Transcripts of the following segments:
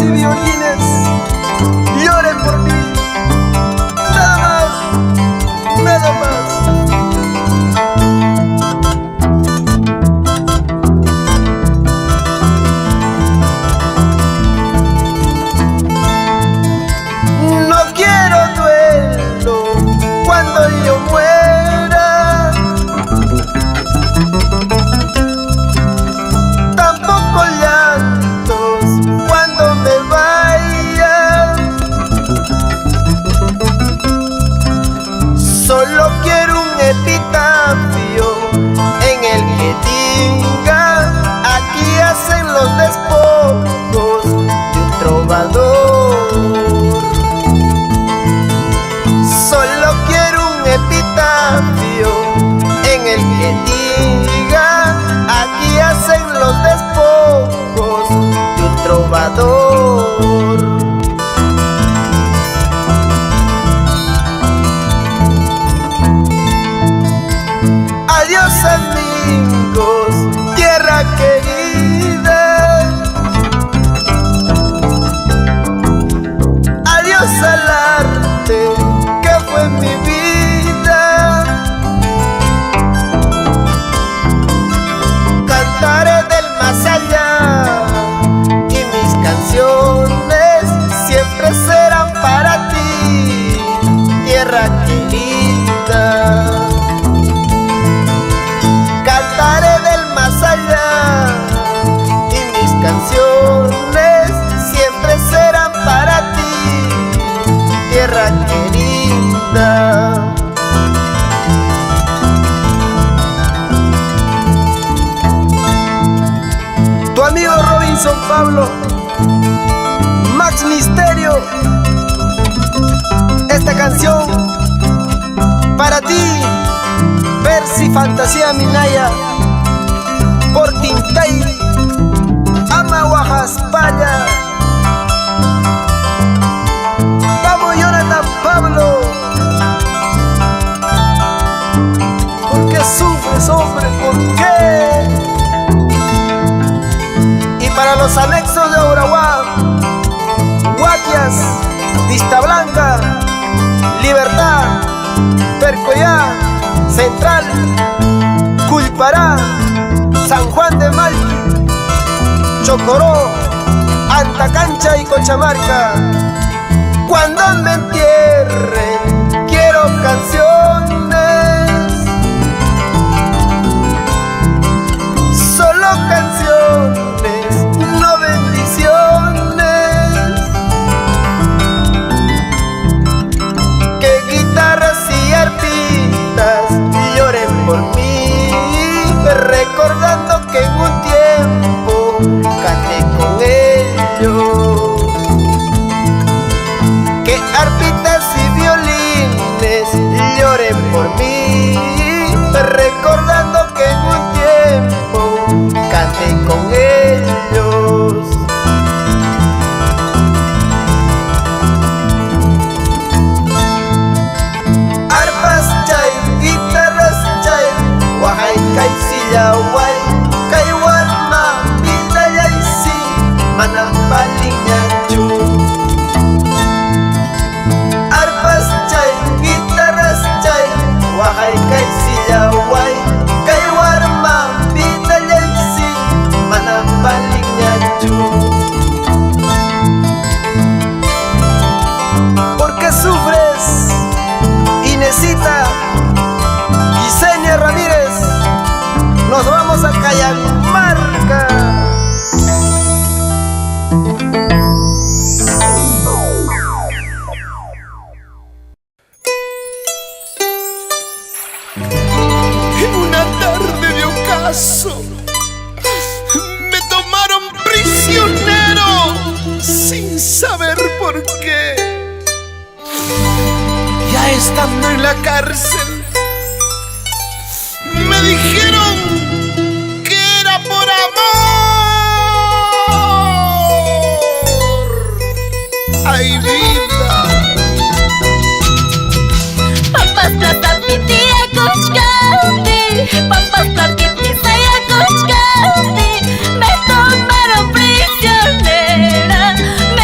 y violines lloren por mí. Nada más, nada más. No quiero duelo cuando yo muera, tampoco llantos cuando me vaya. Solo quiero un epitafio en el que diga: aquí hacen los despojos de un trovador. Solo quiero un epitafio en el que diga: aquí hacen los despojos de un trovador. Adiós amigos, tierra querida. Adiós al arte que fue mi vida. Cantaré del más allá y mis canciones siempre serán para ti, tierra querida. Cantaré del más allá y mis canciones siempre serán para ti, tierra querida. Tu amigo Robinson Pablo, Max Misterio. Esta canción para ti, Percy Fantasía Minaya, por Tintay, Ama Guajaspalla. Vamos Jonathan Pablo, ¿por qué sufres, hombre? ¿Por qué? Y para los anexos de Obraguá, Guaquias, Vista Blanca, Libertad, Percoyá, Central, Culpará, San Juan de Malqui, Chocoró, Antacancha y Cochamarca. Cuando me entierren quiero canciones, solo canciones, no bendiciones. Que guitarras y arpistas lloren por mí, recordando que en un tiempo canté con ellos. Que arpitas y violines lloren por mí, recordando que en un tiempo canté con ellos. Arpas chay, guitarras chay, guajay kay silla guay, kay warma vida yaisi, manapaliña chu. Arpas chay, guitarras chay, guajay kay silla guay, kay warma vida yaisi, manapaliña chu. ¿Por qué sufres, Inesita? Yesenia Ramírez, nos vamos a Cajamarca. En una tarde de ocaso me tomaron prisionero sin saber por qué. Ya estando en la cárcel me dijeron que era por amor. Ay, vida. Papas plata pitia kuchkauti, papas plata saya kuchkauti. Me tomaron prisionera, me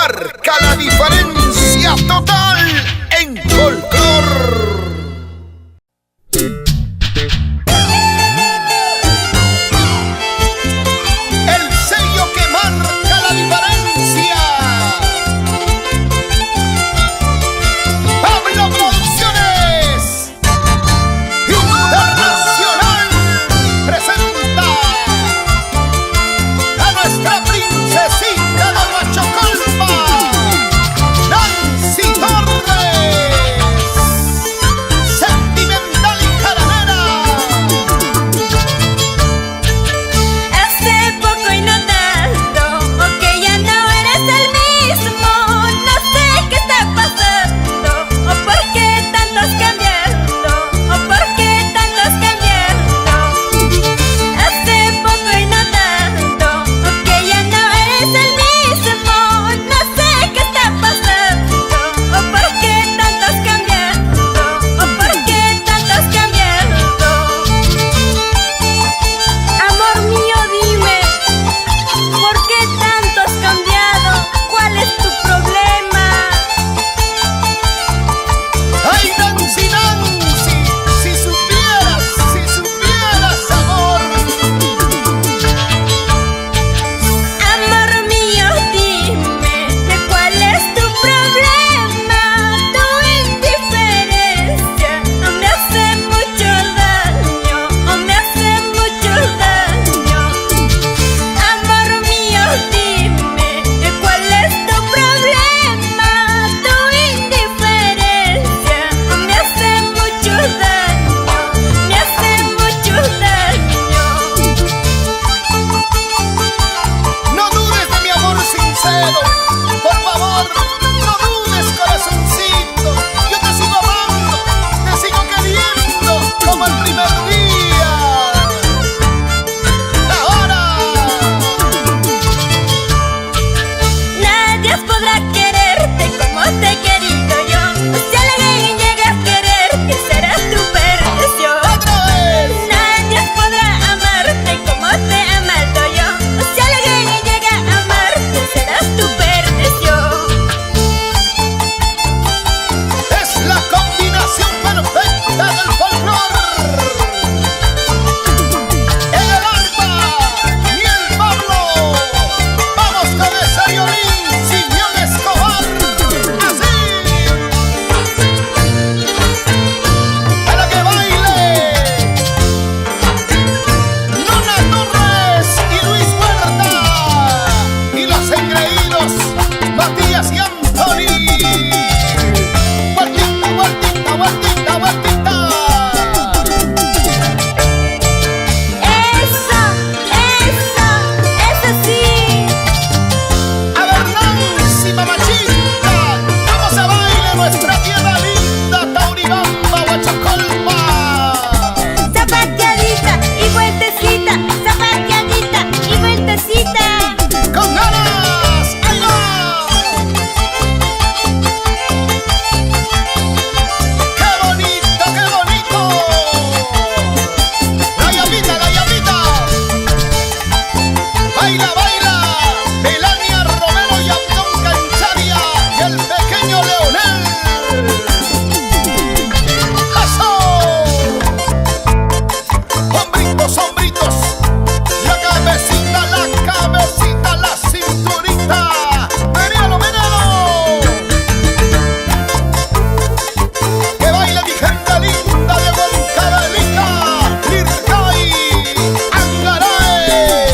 Marca la diferencia total en folclor. El sello que marca la diferencia. Pablo Producciones Internacional presenta a nuestra princesita de Huachocolpa, Nancy Torres, sentimental y jaranera. Hace poco y no tanto, que ya no eres el mismo. No sé qué está pasando, o por qué tanto has cambiado, o por qué tanto has cambiado. Hace poco y no tanto, que ya no eres el mismo. No sé qué está pasando, o por qué tanto has cambiado, o por qué tanto has cambiado. Amor mío, dime, ¿por qué tanto has cambiado? ¿Cuál es tu problema? Ay, Nancy, Nancy, si supieras, amor. Amor mío, dime, ¿cuál es tu problema? Tu indiferencia me hace mucho daño, me hace mucho daño. Amor mío, dime, ¿cuál es tu problema? Tu indiferencia me hace mucho daño, me hace mucho daño. No dudes de mi amor sincero, por favor, no dudes, corazoncito. Yo te sigo amando, te sigo queriendo como el primer día. Ahora. Nadie podrá quererte como te he querido yo. Si alguien llega a quererte, serás tu perdición. Otra vez. Nadie podrá amarte como te he amado yo. Si alguien llega a amarte, serás tu perdición. Es la combinación perfecta del folclor. En el arpa y el Pablo. Vamos con ese violín, Simeón Escobar. Así. Para que baile Nona Torres y Luis Huerta. Y los engreídos Matías y Anthony. Vueltita, vueltita, vueltita, vueltita. Eso sí. A ver, Nancy, mamachita, vamos a bailar nuestra tierra linda, Tauribamba, Huachocolpa. Zapateadita y vueltecita, zapateadita y vueltecita. ¡Con ganas! ¡Ahí va! ¡Qué bonito, qué bonito! ¡La llamita, la llamita! ¡Baila, baila! Melania Romero y Abdón Cancharia y el pequeño Leonel. ¡Eso! Hombritos, hombritos, la cabecita, la cinturita. ¡Míralo, míralo! Que baile mi gente linda de Huancavelica, Lircay, Angaray.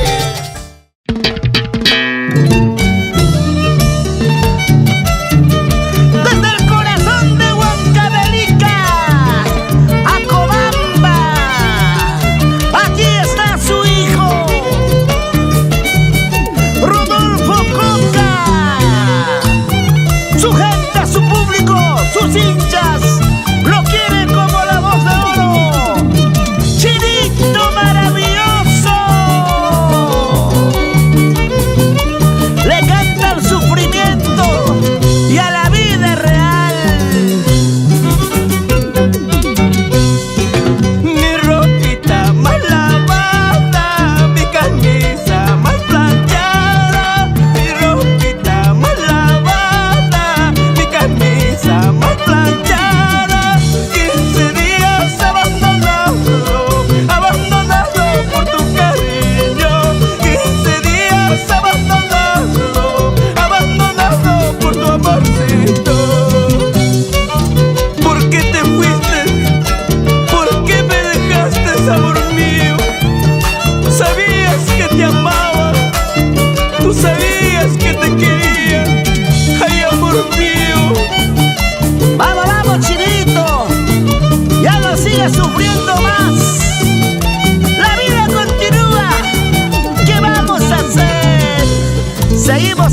Desde el corazón de Huancavelica a Cobamba, aquí está su hijo Rodolfo Conga. Su gente, su público, sus hinchas lo quieren como la voz de oro. Chinito maravilloso. Le canta al sufrimiento y a la vida real. Mi ropita más lavada, mi camisa más planchada, mi ropita más lavada.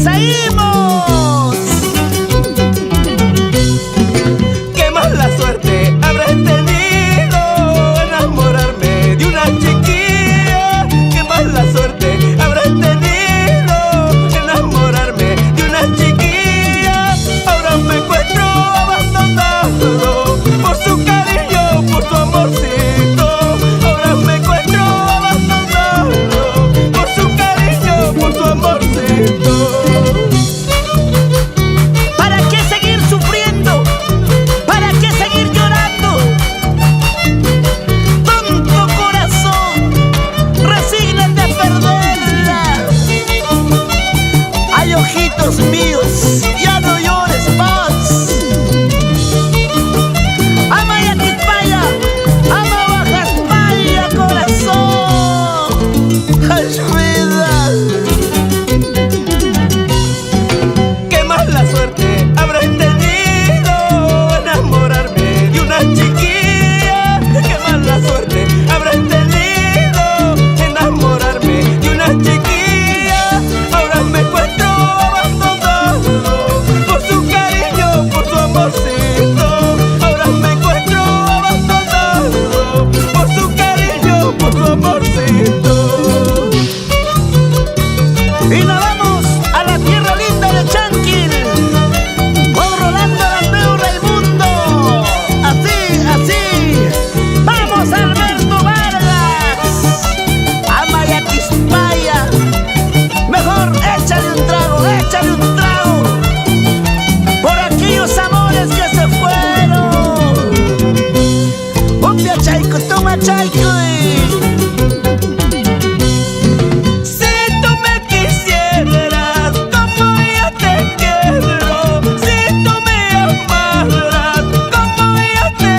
seguimos. Qué mala suerte habré tenido enamorarme de una chiquilla. Qué mala suerte habré tenido enamorarme de una chiquilla. Ahora me encuentro abandonado por su cariño, por su amorcito. Ahora me encuentro abandonado por su cariño, por su amorcito. ¿Para qué seguir sufriendo? ¿Para qué seguir llorando? Tonto corazón, resígnate a perderla. Ay, ojitos míos, ya no llores más. Ama Yaquitpaya, ama Bajaspaya, corazón. Ay, vida. Qué mala suerte habré tenido enamorarme de una chiquilla. Qué mala suerte habré tenido enamorarme de una chiquilla. Ahora me encuentro abandonado por su cariño, por su amorcito. Ahora me encuentro abandonado por su cariño, por su amorcito. Y nos vamos a la tierra linda de Chanquil con Rolando Landeo Raimundo. Así, así. Vamos, Alberto Vargas. Ama Yaquitpaya. Mejor échale un trago, échale un trago por aquellos amores que se fueron. Umpia chaico, toma chaico. Si tú me quisieras como yo te quiero, si tú me amaras como yo te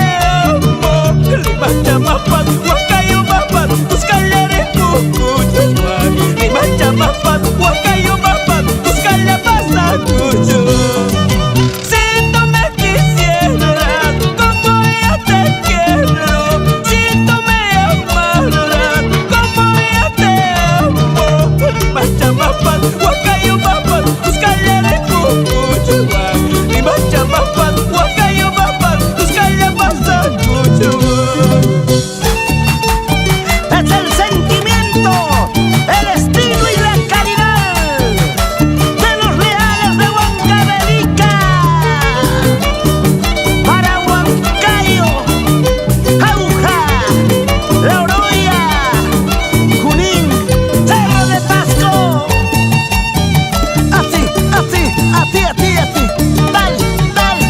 amo, Limachamapan, Huacayumapan, tus callares cucuchuan, Limachamapan, Huacayumapan, tus calabazas cuchuan. Si tú me quisieras como yo te quiero, si tú me amaras como yo te amo, Limachamapan, Huacayumapan, tus callares cucuchuan, Limachamapan, Huacayumapan, tus calabazas cuchuan. Es el sentimiento, el estilo y la calidad de los leales de Huancavelica. Para Huancayo, Jauja, La Oroya, Junín, Cerro de Pasco. Así, así, así, así, así. Dale, dale.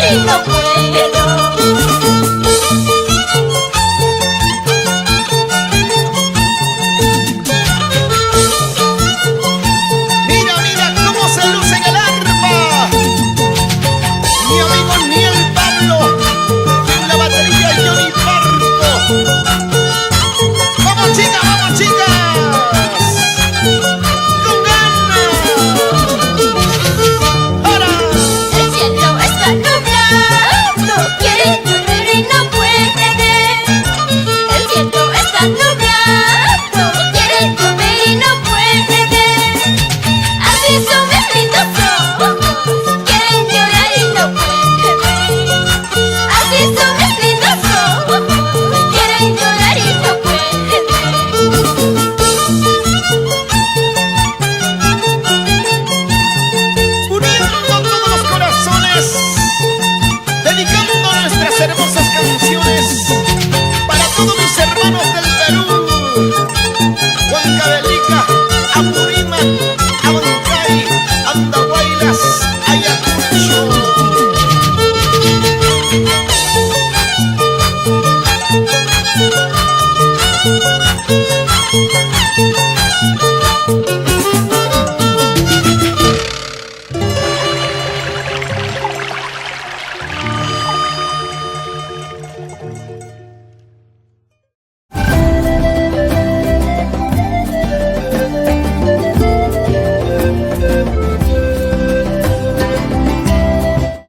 y no puedo.